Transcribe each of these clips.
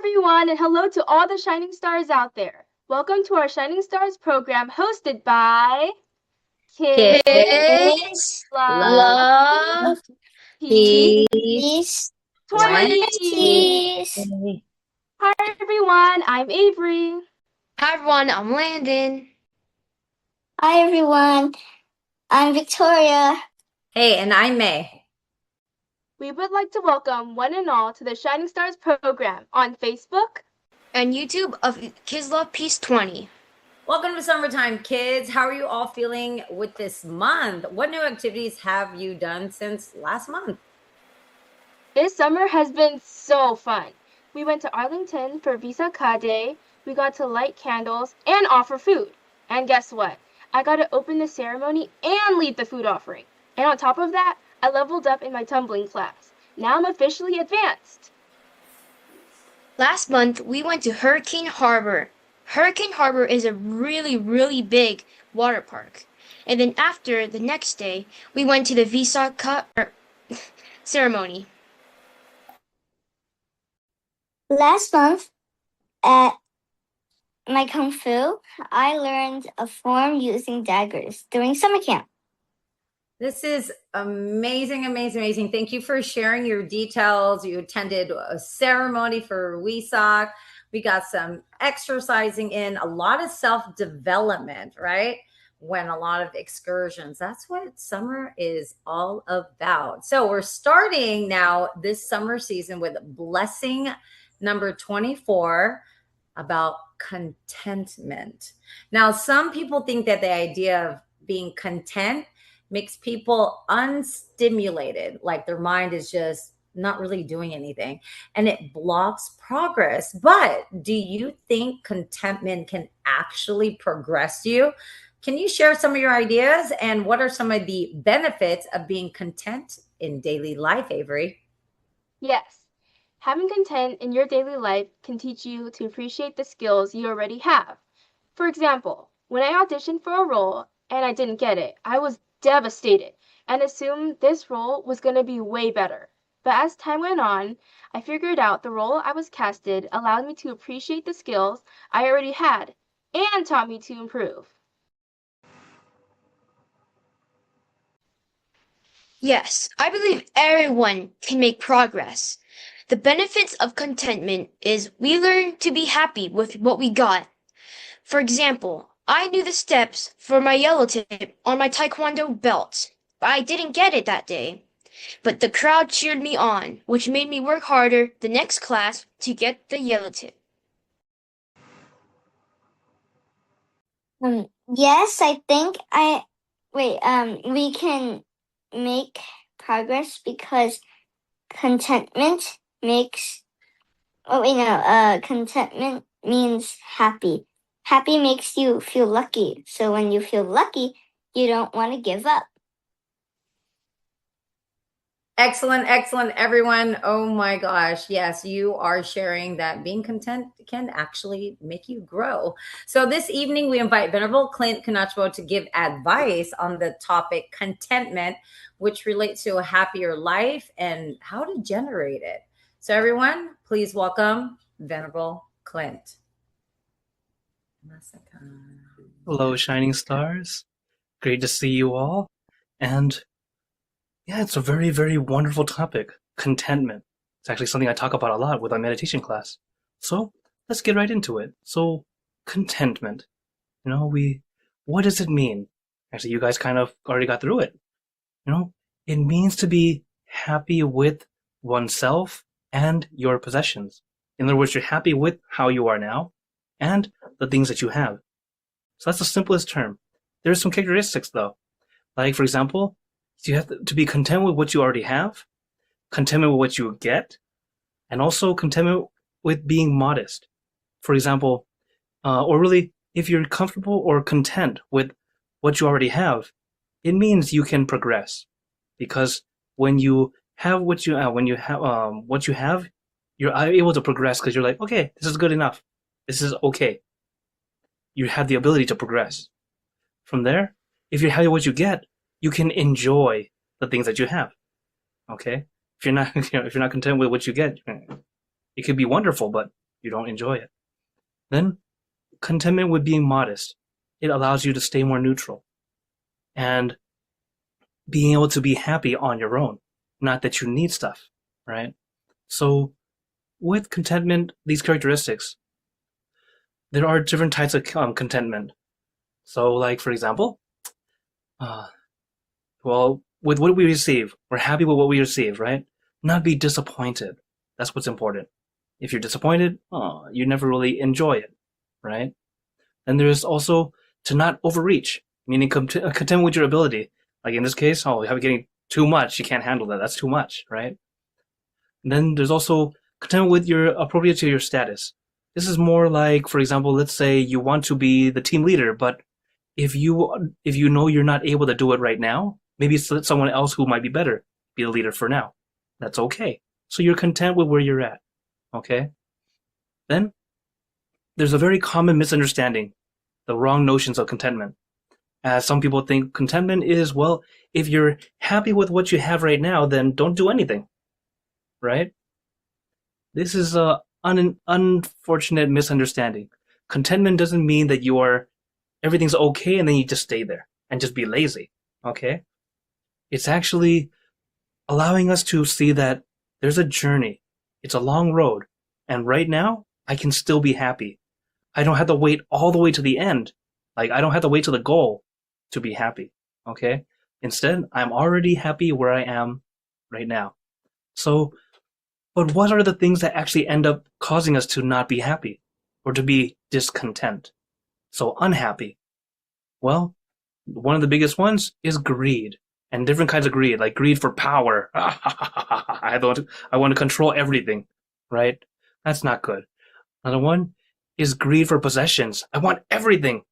everyone, and hello to all the shining stars out there. Welcome to our Shining Stars program hosted by Kids Kids Love love Peace peace 20. 20. Hi, everyone. I'm Avery. Hi everyone, I'm Landon. Hi everyone, I'm Victoria. Hey, and I'm May. We would like to welcome one and all to the Shining Stars program on Facebook And YouTube of Kids Love Peace 20. Welcome to summertime, kids. How are you all feeling with this month? What new activities have you done since last month? This summer has been so fun. We went to Arlington for Visa Ka Day. We got to light candles and offer food. And guess what? I got to open the ceremony and lead the food offering. And on top of that, I leveled up in my tumbling class. Now I'm officially advanced. Last month, we went to Hurricane Harbor. Hurricane Harbor is a really big water park. And then after, the next day, we went to the Visa Cup ceremony. Last month at my Kung Fu, I learned a form using daggers during summer camp. This is amazing. Thank you for sharing your details. You attended a ceremony for WESOC. We got some exercising in, a lot of self-development, right? Went a lot of excursions. That's what summer is all about. So we're starting now this summer season with blessing number 24 about contentment. Now, some people think that the idea of being content makes people unstimulated, like their mind is just not really doing anything, and it blocks progress. But do you think contentment can actually progress you? Can you share some of your ideas, and what are some of the benefits of being content in daily life, Avery? Yes, having content in your daily life can teach you to appreciate the skills you already have. For example, when I auditioned for a role and I didn't get it, I was devastated and assumed this role was going to be way better. But as time went on, I figured out the role I was casted allowed me to appreciate the skills I already had and taught me to improve. Yes, I believe everyone can make progress. The benefits of contentment is we learn to be happy with what we got. For example, I knew the steps for my yellow tip on my Taekwondo belt, but I didn't get it that day. But the crowd cheered me on, which made me work harder the next class to get the yellow tip. Yes, I think we can make progress because contentment contentment means happy. Happy makes you feel lucky. So when you feel lucky, you don't want to give up. Excellent, everyone. Oh my gosh. Yes, you are sharing that being content can actually make you grow. So this evening, we invite Venerable Clint Canacho to give advice on the topic contentment, which relates to a happier life and how to generate it. So everyone, please welcome Venerable Clint. Hello, shining stars. Great to see you all. And yeah, it's a very wonderful topic, contentment. It's actually something I talk about a lot with my meditation class. So let's get right into it. So contentment, what does it mean? Actually, you guys kind of already got through it. It means to be happy with oneself and your possessions. In other words, you're happy with how you are now and the things that you have. So that's the simplest term. There's some characteristics though. Like, for example, you have to be content with what you already have, contentment with what you get, and also contentment with being modest. For example, or really, if you're comfortable or content with what you already have, it means you can progress. Because when you have what you have, you're able to progress because you're like, okay, this is good enough. This is okay. You have the ability to progress. From there, if you're happy with what you get, you can enjoy the things that you have. Okay? If you're not, if you're not content with what you get, it could be wonderful, but You don't enjoy it. Then contentment with being modest. It allows you to stay more neutral and being able to be happy on your own, not that you need stuff, right? So with contentment, these characteristics, there are different types of contentment. So like, for example, uh, well, with what we receive, we're happy with what we receive, right? Not be disappointed. That's what's important. If you're disappointed, you never really enjoy it, right? And there's also to not overreach, meaning content with your ability. Like in this case, you're getting too much. You can't handle that. That's too much, right? And then there's also content with your appropriate to your status. This is more like, for example, let's say you want to be the team leader, but if you know you're not able to do it right now, maybe let someone else who might be better be the leader for now. That's okay. So you're content with where you're at. Okay? Then there's a very common misunderstanding, the wrong notions of contentment. As some people think contentment is, well, if you're happy with what you have right now, then don't do anything. Right? This is an unfortunate misunderstanding. Contentment doesn't mean that everything's okay and then you just stay there and just be lazy. Okay? It's actually allowing us to see that there's a journey. It's a long road. And right now, I can still be happy. I don't have to wait all the way to the end. Like, I don't have to wait to the goal to be happy. Okay? Instead, I'm already happy where I am right now. So, but what are the things that actually end up causing us to not be happy or to be discontent? So unhappy. Well, one of the biggest ones is greed, and different kinds of greed, like greed for power. I want to control everything, right? That's not good. Another one is greed for possessions. I want everything,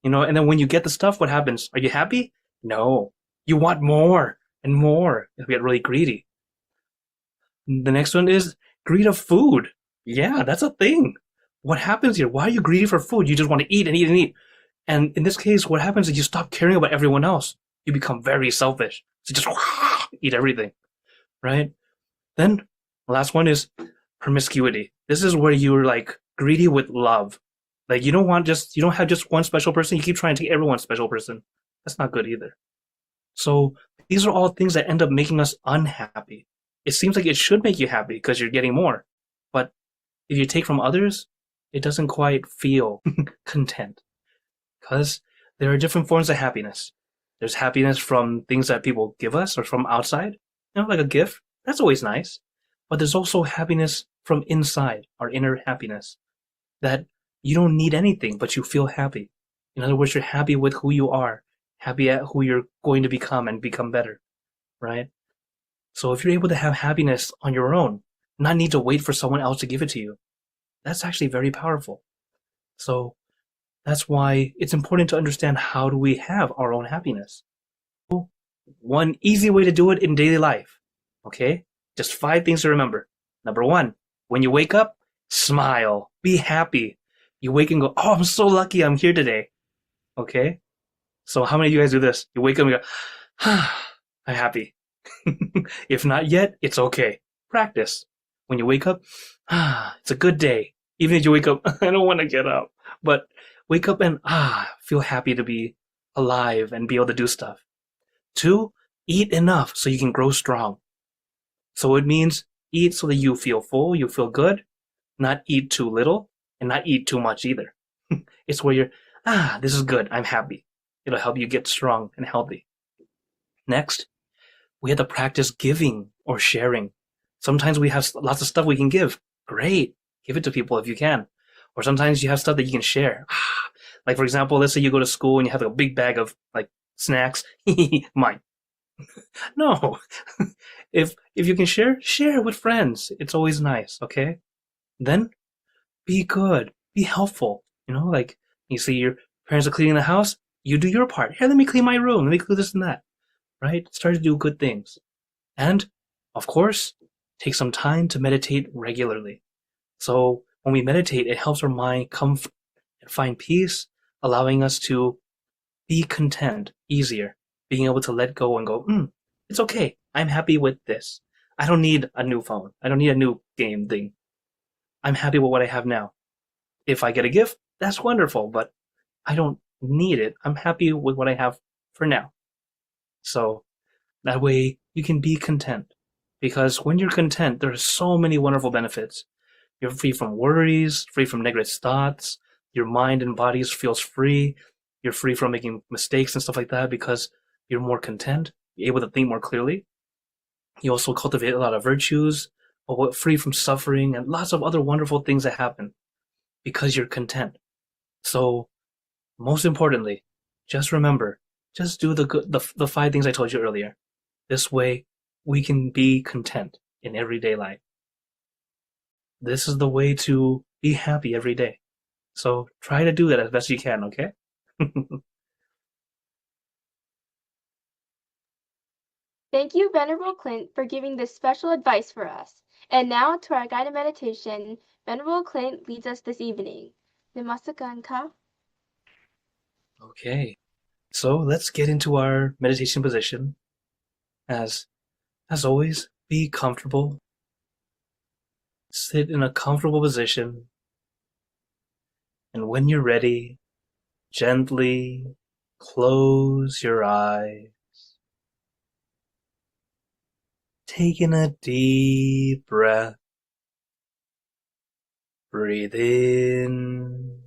and then when you get the stuff, what happens? Are you happy? No. You want more and more. You get really greedy. The next one is greed of food. Yeah, that's a thing. What happens here? Why are you greedy for food? You just want to eat and eat and eat. And in this case, what happens is you stop caring about everyone else. You become very selfish. So just eat everything, right? Then the last one is promiscuity. This is where you're like greedy with love. Like you don't have just one special person. You keep trying to take everyone's special person. That's not good either. So these are all things that end up making us unhappy. It seems like it should make you happy because you're getting more. But if you take from others, it doesn't quite feel content. Because there are different forms of happiness. There's happiness from things that people give us or from outside, like a gift. That's always nice. But there's also happiness from inside, our inner happiness, that you don't need anything, but you feel happy. In other words, you're happy with who you are, happy at who you're going to become and become better, right? So if you're able to have happiness on your own, not need to wait for someone else to give it to you, that's actually very powerful. So that's why it's important to understand how do we have our own happiness. One easy way to do it in daily life, okay? Just 5 things to remember. Number 1, when you wake up, smile, be happy. You wake and go, oh, I'm so lucky I'm here today, okay? So how many of you guys do this? You wake up and go, I'm happy. If not yet, it's okay. Practice. When you wake up, it's a good day. Even if you wake up, I don't want to get up, but wake up and feel happy to be alive and be able to do stuff. 2, eat enough so you can grow strong. So it means eat so that you feel full, you feel good, not eat too little, and not eat too much either. It's where you're, this is good, I'm happy. It'll help you get strong and healthy. Next, we have to practice giving or sharing. Sometimes we have lots of stuff we can give. Great. Give it to people if you can. Or sometimes you have stuff that you can share. Like, for example, let's say you go to school and you have a big bag of, like, snacks. Mine. No. If you can share with friends. It's always nice, okay? Then, be good. Be helpful. Like, you see your parents are cleaning the house. You do your part. Here, let me clean my room. Let me clean this and that. Right? Start to do good things. And, of course, take some time to meditate regularly. So when we meditate, it helps our mind come and find peace, allowing us to be content easier, being able to let go and go, it's okay. I'm happy with this. I don't need a new phone. I don't need a new game thing. I'm happy with what I have now. If I get a gift, that's wonderful, but I don't need it. I'm happy with what I have for now. So that way you can be content. Because when you're content, there are so many wonderful benefits. You're free from worries, free from negative thoughts. Your mind and body feels free. You're free from making mistakes and stuff like that because you're more content. You're able to think more clearly. You also cultivate a lot of virtues, free from suffering, and lots of other wonderful things that happen because you're content. So, most importantly, just remember, just do the 5 things I told you earlier. This way, we can be content in everyday life. This is the way to be happy every day. So try to do that as best you can, okay? Thank you, Venerable Clint, for giving this special advice for us. And now to our guided meditation. Venerable Clint leads us this evening. Namaskaran ka. Okay, so let's get into our meditation position. As always, be comfortable. Sit in a comfortable position. And when you're ready, gently close your eyes. Take in a deep breath. Breathe in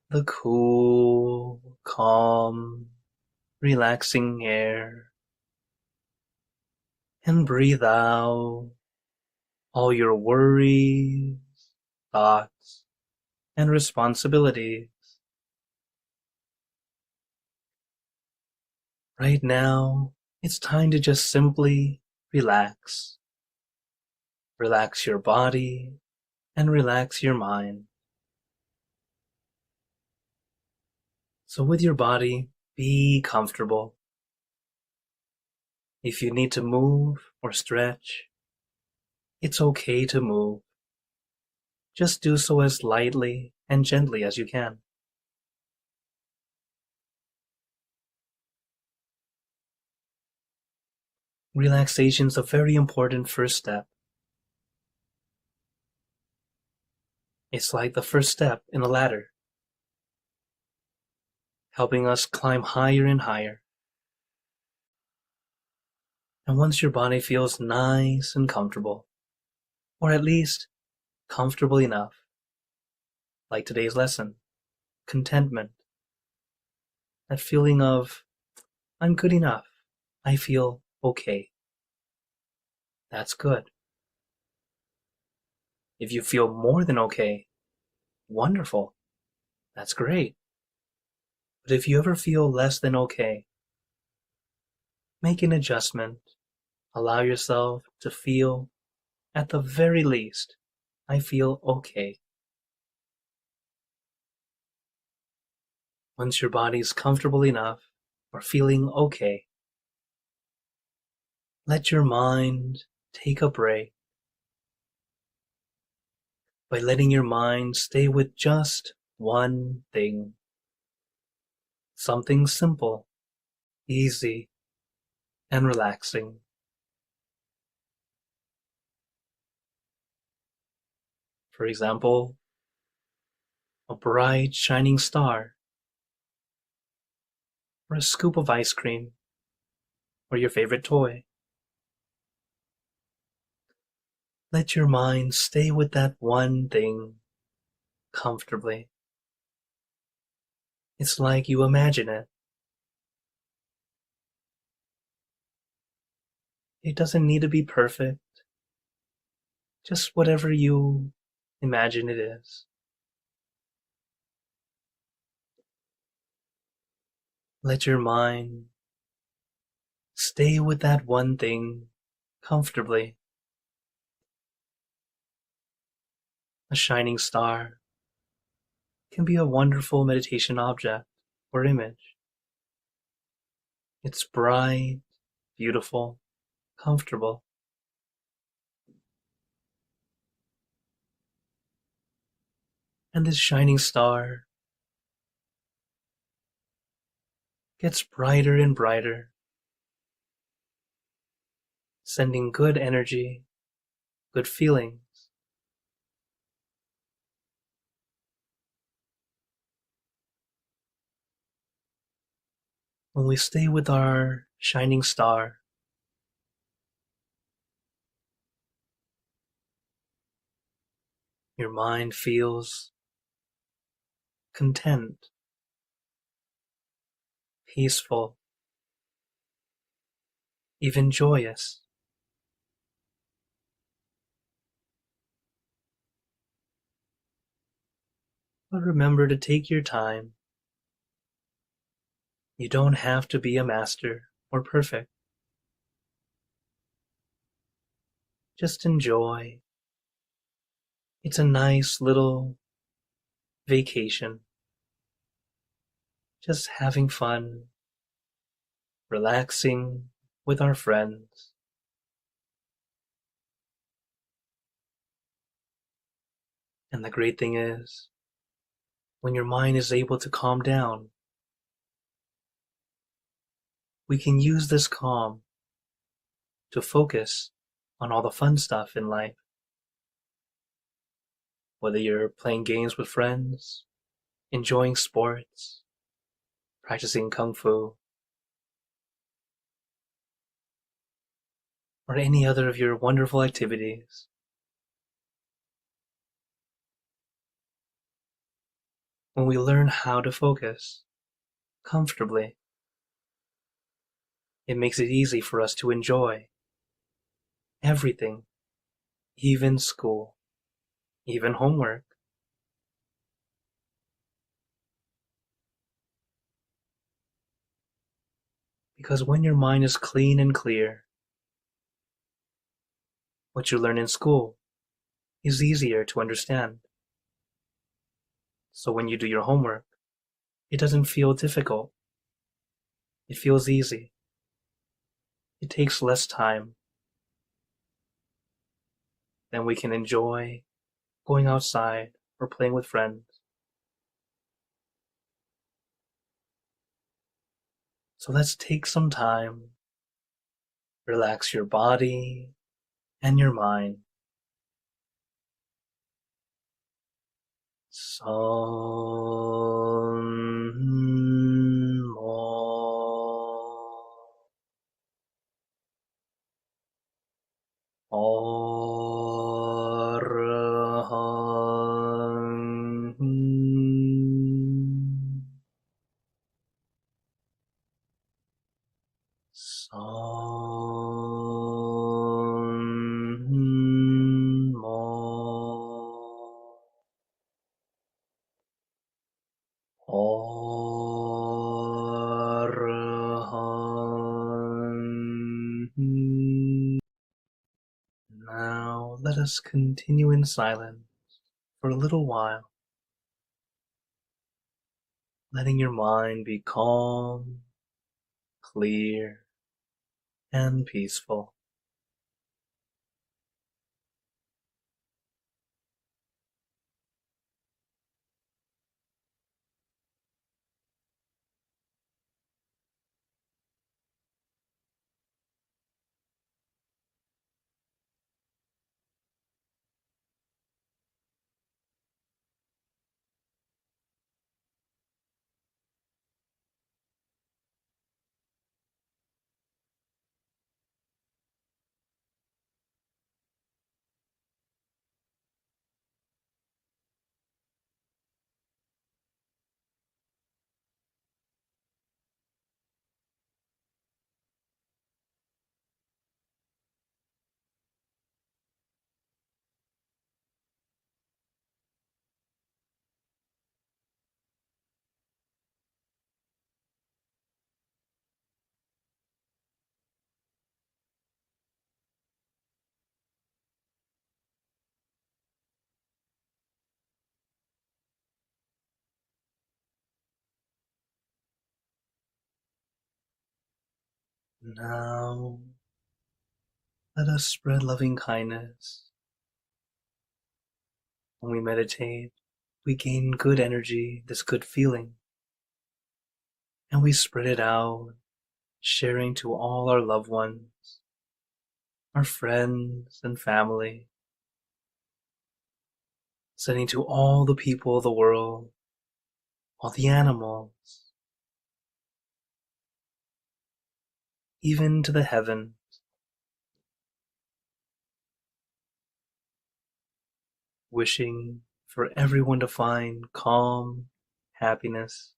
the cool, calm, relaxing air. And breathe out all your worries, thoughts, and responsibilities. Right now, it's time to just simply relax. Relax your body and relax your mind. So with your body, be comfortable. If you need to move or stretch, it's okay to move. Just do so as lightly and gently as you can. Relaxation is a very important first step. It's like the first step in a ladder, helping us climb higher and higher. And once your body feels nice and comfortable, or at least comfortable enough, like today's lesson, contentment, that feeling of, I'm good enough, I feel okay. That's good. If you feel more than okay, wonderful, that's great. But if you ever feel less than okay, make an adjustment. Allow yourself to feel, at the very least, I feel okay. Once your body's comfortable enough or feeling okay, let your mind take a break by letting your mind stay with just one thing. Something simple, easy, and relaxing. For example, a bright shining star, or a scoop of ice cream, or your favorite toy. Let your mind stay with that one thing comfortably. It's like you imagine it. It doesn't need to be perfect, just whatever you imagine it is. Let your mind stay with that one thing comfortably. A shining star can be a wonderful meditation object or image. It's bright, beautiful, comfortable. And this shining star gets brighter and brighter, sending good energy, good feelings when we stay with our shining star, your mind feels content, peaceful, even joyous. But remember to take your time. You don't have to be a master or perfect. Just enjoy. It's a nice little vacation. Just having fun, relaxing with our friends. And the great thing is, when your mind is able to calm down, we can use this calm to focus on all the fun stuff in life. Whether you're playing games with friends, enjoying sports, practicing kung fu, or any other of your wonderful activities. When we learn how to focus comfortably, it makes it easy for us to enjoy everything, even school, even homework. Because when your mind is clean and clear, what you learn in school is easier to understand. So when you do your homework, it doesn't feel difficult. It feels easy. It takes less time. Then we can enjoy going outside or playing with friends. So let's take some time, relax your body and your mind. Son mo Arahang Son mo Arahang. Now let us continue in silence for a little while, letting your mind be calm, clear, and peaceful. Now let us spread loving kindness. When we meditate, we gain good energy, this good feeling, and we spread it out, sharing to all our loved ones, our friends and family, sending to all the people of the world, all the animals, even to the heavens. Wishing for everyone to find calm, happiness,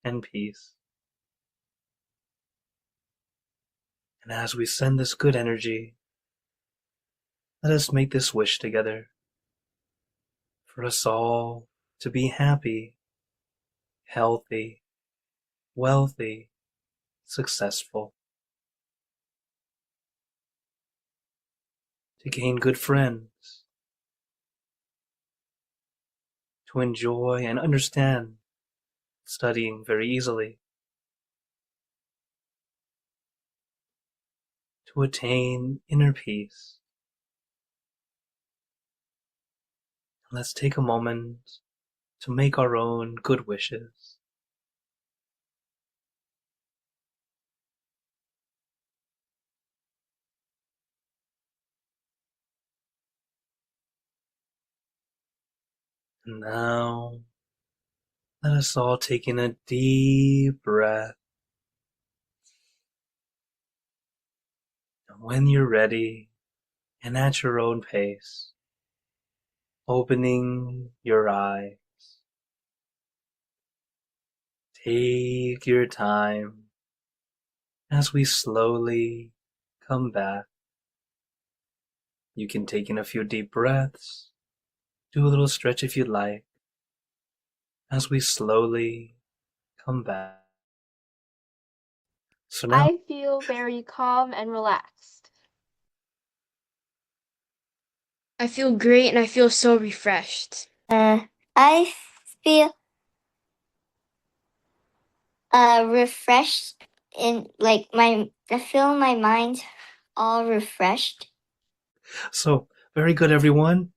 and peace. And as we send this good energy, let us make this wish together for us all to be happy, healthy, wealthy, successful, to gain good friends, to enjoy and understand studying very easily, to attain inner peace. Let's take a moment to make our own good wishes. And now, let us all take in a deep breath. And when you're ready, and at your own pace, opening your eyes. Take your time as we slowly come back. You can take in a few deep breaths, do a little stretch if you'd like, as we slowly come back. So now, I feel very calm and relaxed. I feel great and I feel so refreshed. I feel refreshed in like I feel my mind all refreshed. so very good, everyone.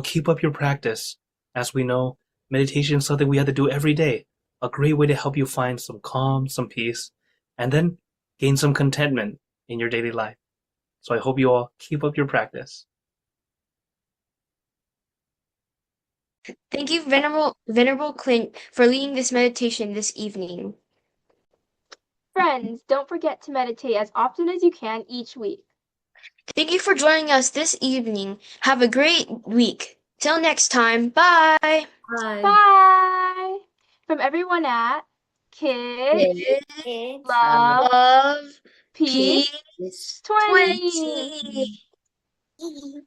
Keep up your practice. As we know, meditation is something we have to do every day. A great way to help you find some calm, some peace, and then gain some contentment in your daily life. So I hope you all keep up your practice. Thank you, Venerable Clint, for leading this meditation this evening. Friends, don't forget to meditate as often as you can each week. Thank you for joining us this evening. Have a great week. Till next time, bye. Bye. Bye! From everyone at Kids Kids Love Love, Peace peace, 20. 20.